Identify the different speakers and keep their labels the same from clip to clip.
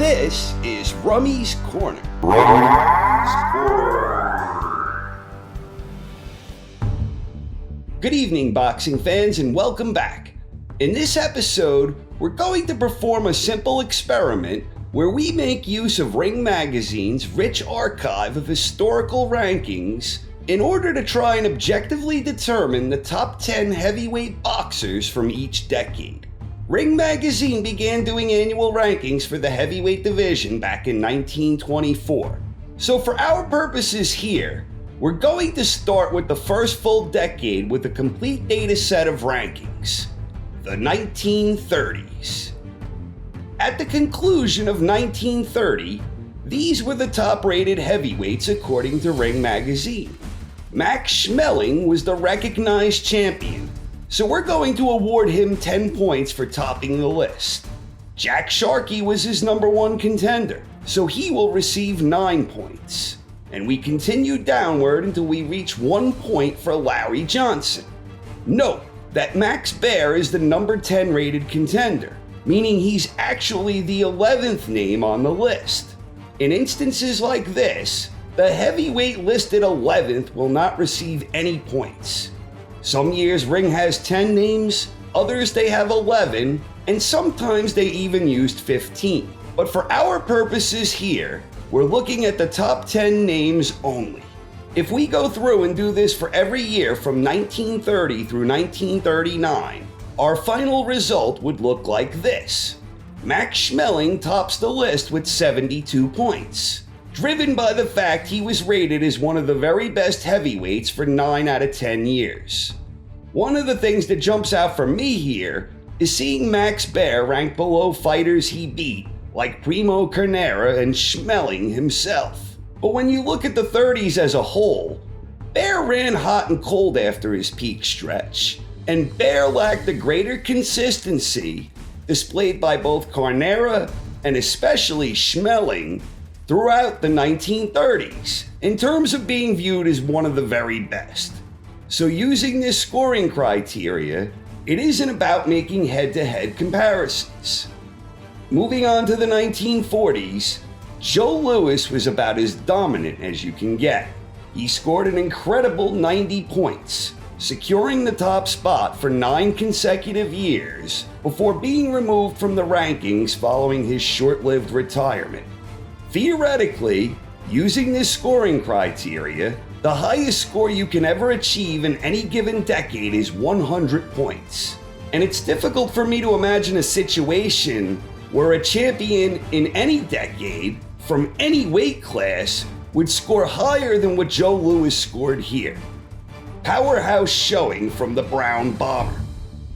Speaker 1: This is Rummy's Corner. Good evening, boxing fans, and welcome back. In this episode, we're going to perform a simple experiment where we make use of Ring Magazine's rich archive of historical rankings in order to try and objectively determine the top 10 heavyweight boxers from each decade. Ring Magazine began doing annual rankings for the heavyweight division back in 1924. So for our purposes here, we're going to start with the first full decade with a complete data set of rankings, the 1930s. At the conclusion of 1930, these were the top-rated heavyweights according to Ring Magazine. Max Schmeling was the recognized champion, so we're going to award him 10 points for topping the list. Jack Sharkey was his number one contender, so he will receive 9 points. And we continue downward until we reach 1 point for Larry Johnson. Note that Max Baer is the number 10 rated contender, meaning he's actually the 11th name on the list. In instances like this, the heavyweight listed 11th will not receive any points. Some years Ring has 10 names, others they have 11, and sometimes they even used 15. But for our purposes here, we're looking at the top 10 names only. If we go through and do this for every year from 1930 through 1939, our final result would look like this. Max Schmeling tops the list with 72 points, driven by the fact he was rated as one of the very best heavyweights for 9 out of 10 years. One of the things that jumps out for me here is seeing Max Baer ranked below fighters he beat, like Primo Carnera and Schmeling himself. But when you look at the 30s as a whole, Baer ran hot and cold after his peak stretch, and Baer lacked the greater consistency displayed by both Carnera and especially Schmeling throughout the 1930s, in terms of being viewed as one of the very best. So using this scoring criteria, it isn't about making head-to-head comparisons. Moving on to the 1940s, Joe Louis was about as dominant as you can get. He scored an incredible 90 points, securing the top spot for 9 consecutive years before being removed from the rankings following his short-lived retirement. Theoretically, using this scoring criteria, the highest score you can ever achieve in any given decade is 100 points. And it's difficult for me to imagine a situation where a champion in any decade, from any weight class, would score higher than what Joe Louis scored here. Powerhouse showing from the Brown Bomber.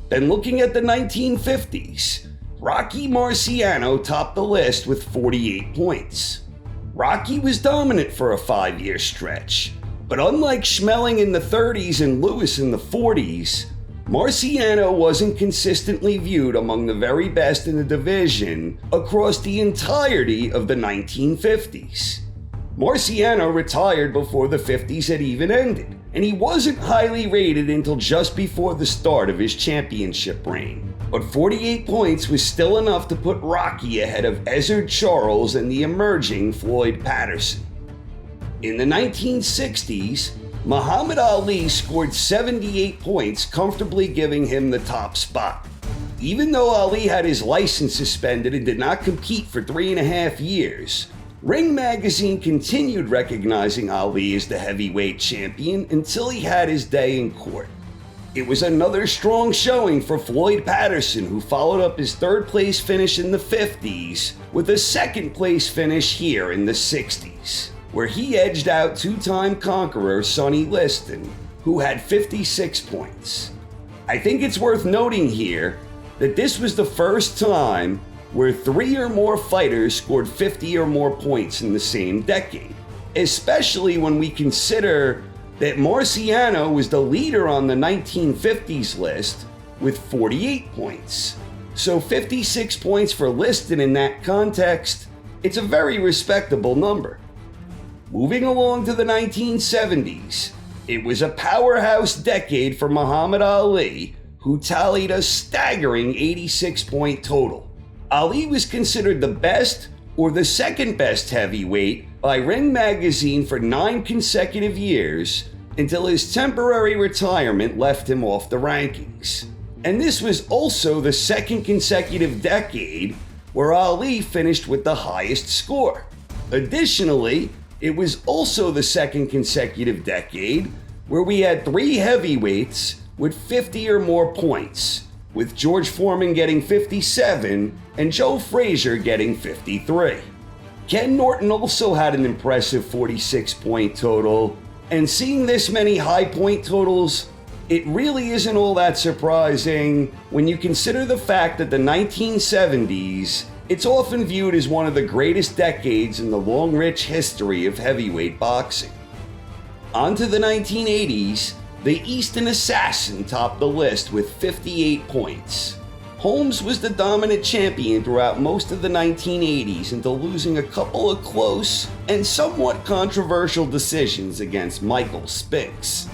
Speaker 1: Then looking at the 1950s, Rocky Marciano topped the list with 48 points. Rocky was dominant for a 5-year stretch, but unlike Schmeling in the 30s and Louis in the 40s, Marciano wasn't consistently viewed among the very best in the division across the entirety of the 1950s. Marciano retired before the 50s had even ended, and he wasn't highly rated until just before the start of his championship reign. But 48 points was still enough to put Rocky ahead of Ezzard Charles and the emerging Floyd Patterson. In the 1960s, Muhammad Ali scored 78 points, comfortably giving him the top spot. Even though Ali had his license suspended and did not compete for 3.5 years, Ring Magazine continued recognizing Ali as the heavyweight champion until he had his day in court. It was another strong showing for Floyd Patterson, who followed up his 3rd place finish in the 50s with a 2nd place finish here in the 60s, where he edged out 2-time conqueror Sonny Liston, who had 56 points. I think it's worth noting here that this was the first time where 3 or more fighters scored 50 or more points in the same decade, especially when we consider that Marciano was the leader on the 1950s list with 48 points. So 56 points for Liston in that context, it's a very respectable number. Moving along to the 1970s, it was a powerhouse decade for Muhammad Ali, who tallied a staggering 86-point total. Ali was considered the best or the second best heavyweight by Ring Magazine for 9 consecutive years until his temporary retirement left him off the rankings. And this was also the second consecutive decade where Ali finished with the highest score. Additionally, it was also the second consecutive decade where we had 3 heavyweights with 50 or more points, with George Foreman getting 57 and Joe Frazier getting 53. Ken Norton also had an impressive 46-point total, and seeing this many high point totals, it really isn't all that surprising when you consider the fact that the 1970s, it's often viewed as one of the greatest decades in the long rich history of heavyweight boxing. On to the 1980s, the Easton Assassin topped the list with 58 points. Holmes was the dominant champion throughout most of the 1980s until losing a couple of close and somewhat controversial decisions against Michael Spinks.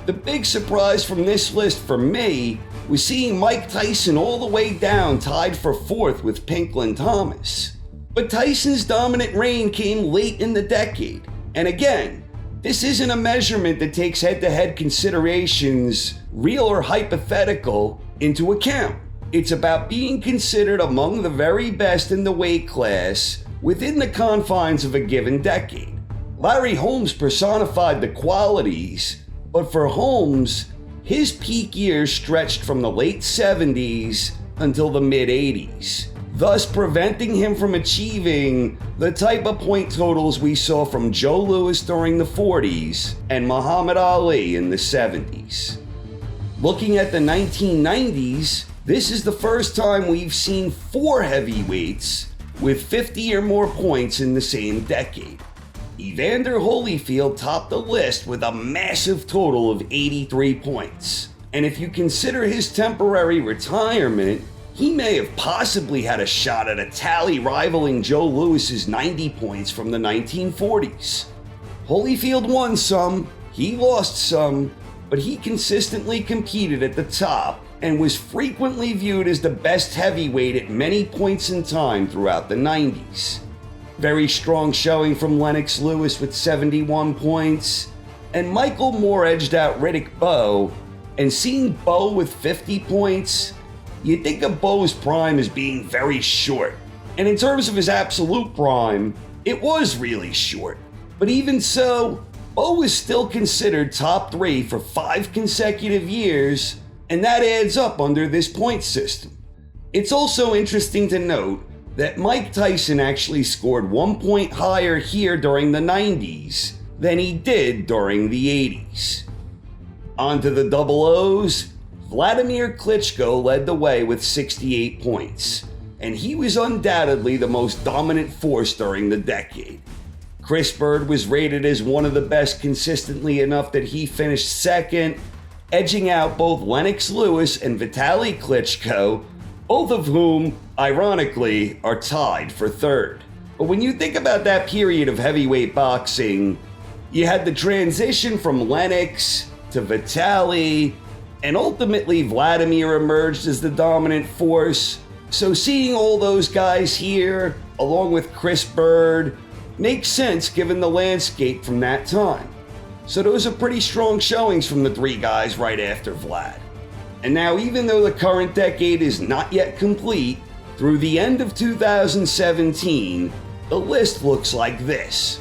Speaker 1: The big surprise from this list for me was seeing Mike Tyson all the way down tied for 4th with Pinklin Thomas. But Tyson's dominant reign came late in the decade, and again, this isn't a measurement that takes head-to-head considerations, real or hypothetical, into account. It's about being considered among the very best in the weight class within the confines of a given decade. Larry Holmes personified the qualities, but for Holmes, his peak years stretched from the late 70s until the mid-80s, thus preventing him from achieving the type of point totals we saw from Joe Louis during the 40s and Muhammad Ali in the 70s. Looking at the 1990s, this is the first time we've seen 4 heavyweights with 50 or more points in the same decade. Evander Holyfield topped the list with a massive total of 83 points. And if you consider his temporary retirement, he may have possibly had a shot at a tally rivaling Joe Louis's 90 points from the 1940s. Holyfield won some, he lost some, but he consistently competed at the top and was frequently viewed as the best heavyweight at many points in time throughout the 90s. Very strong showing from Lennox Lewis with 71 points, and Michael Moore edged out Riddick Bowe, and seeing Bowe with 50 points, you'd think of Bowe's prime as being very short, and in terms of his absolute prime, it was really short. But even so, Bowe is still considered top 3 for 5 consecutive years, and that adds up under this point system. It's also interesting to note that Mike Tyson actually scored 1 point higher here during the 90s than he did during the 80s. On to the double O's, Vladimir Klitschko led the way with 68 points, and he was undoubtedly the most dominant force during the decade. Chris Bird was rated as one of the best consistently enough that he finished second, edging out both Lennox Lewis and Vitaly Klitschko, both of whom, ironically, are tied for third. But when you think about that period of heavyweight boxing, you had the transition from Lennox to Vitaly, and ultimately Vladimir emerged as the dominant force. So seeing all those guys here, along with Chris Bird, makes sense given the landscape from that time. So those are pretty strong showings from the 3 guys right after Vlad. And now, even though the current decade is not yet complete, through the end of 2017, the list looks like this.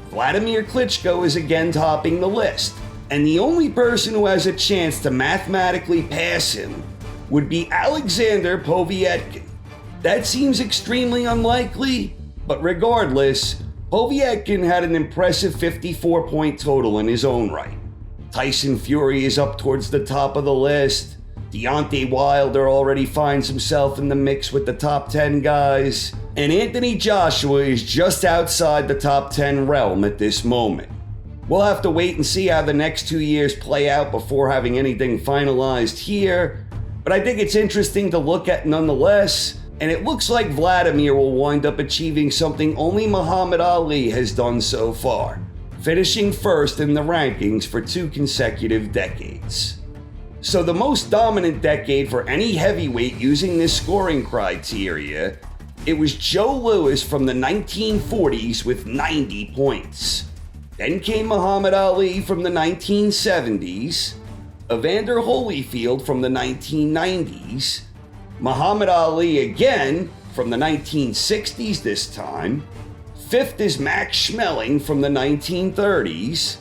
Speaker 1: Vladimir Klitschko is again topping the list, and the only person who has a chance to mathematically pass him would be Alexander Povetkin. That seems extremely unlikely, but regardless, Povetkin had an impressive 54-point total in his own right. Tyson Fury is up towards the top of the list. Deontay Wilder already finds himself in the mix with the top 10 guys, and Anthony Joshua is just outside the top 10 realm at this moment. We'll have to wait and see how the next 2 years play out before having anything finalized here, but I think it's interesting to look at nonetheless, and it looks like Vladimir will wind up achieving something only Muhammad Ali has done so far, finishing first in the rankings for 2 consecutive decades. So the most dominant decade for any heavyweight using this scoring criteria It was Joe Louis from the 1940s with 90 points. Then came Muhammad Ali from the 1970s, Evander Holyfield from the 1990s, Muhammad Ali again from the 1960s this time. Fifth is Max Schmeling from the 1930s.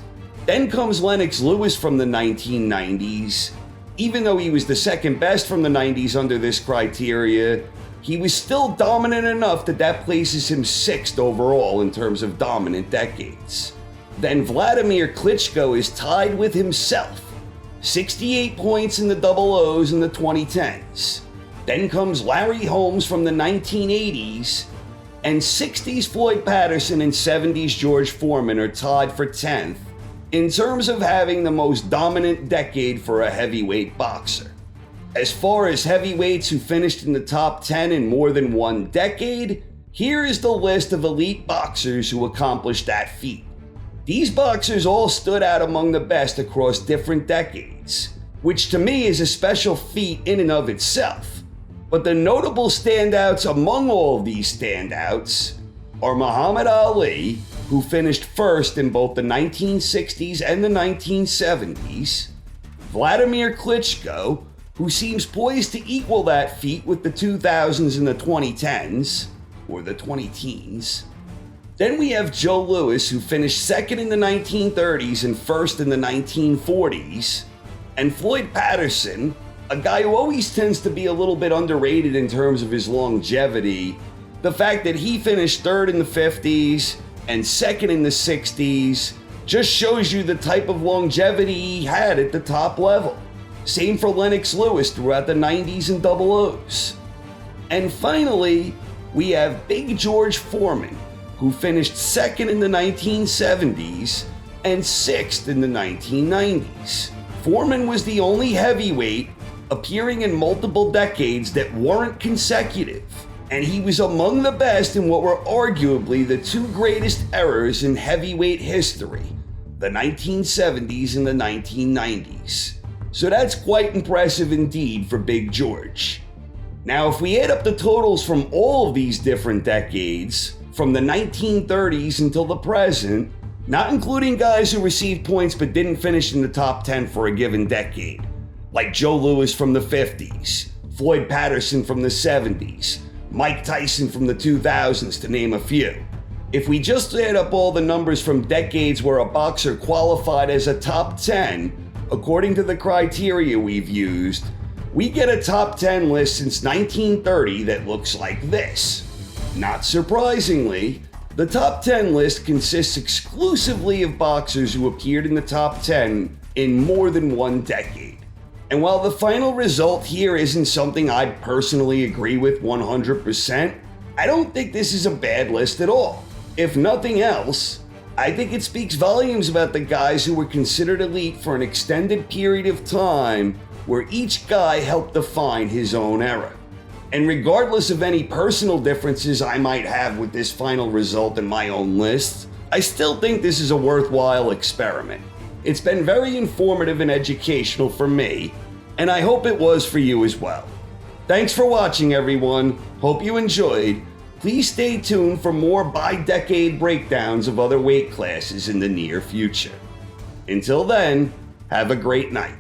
Speaker 1: Then comes Lennox Lewis from the 1990s. Even though he was the second best from the 90s under this criteria, he was still dominant enough that places him sixth overall in terms of dominant decades. Then Vladimir Klitschko is tied with himself, 68 points in the double O's in the 2010s. Then comes Larry Holmes from the 1980s, and 60s Floyd Patterson and 70s George Foreman are tied for 10th in terms of having the most dominant decade for a heavyweight boxer. As far as heavyweights who finished in the top 10 in more than one decade, here is the list of elite boxers who accomplished that feat. These boxers all stood out among the best across different decades, which to me is a special feat in and of itself. But the notable standouts among all of these standouts are Muhammad Ali, who finished first in both the 1960s and the 1970s, Vladimir Klitschko, who seems poised to equal that feat with the 2000s and the 2010s, or the 20-teens. Then we have Joe Louis, who finished second in the 1930s and first in the 1940s, and Floyd Patterson, a guy who always tends to be a little bit underrated in terms of his longevity. The fact that he finished third in the 50s and second in the 60s just shows you the type of longevity he had at the top level. Same for Lennox Lewis throughout the 90s and double O's. And finally, we have Big George Foreman, who finished second in the 1970s and sixth in the 1990s. Foreman was the only heavyweight appearing in multiple decades that weren't consecutive, and he was among the best in what were arguably the two greatest eras in heavyweight history, the 1970s and the 1990s. So that's quite impressive indeed for Big George. Now, if we add up the totals from all of these different decades, from the 1930s until the present, not including guys who received points but didn't finish in the top 10 for a given decade, like Joe Louis from the 50s, Floyd Patterson from the 70s, Mike Tyson from the 2000s, to name a few. If we just add up all the numbers from decades where a boxer qualified as a top 10, according to the criteria we've used, we get a top 10 list since 1930 that looks like this. Not surprisingly, the top 10 list consists exclusively of boxers who appeared in the top 10 in more than one decade. And while the final result here isn't something I personally agree with 100%, I don't think this is a bad list at all. If nothing else, I think it speaks volumes about the guys who were considered elite for an extended period of time where each guy helped define his own era. And regardless of any personal differences I might have with this final result in my own list, I still think this is a worthwhile experiment. It's been very informative and educational for me, and I hope it was for you as well. Thanks for watching, everyone. Hope you enjoyed. Please stay tuned for more by-decade breakdowns of other weight classes in the near future. Until then, have a great night.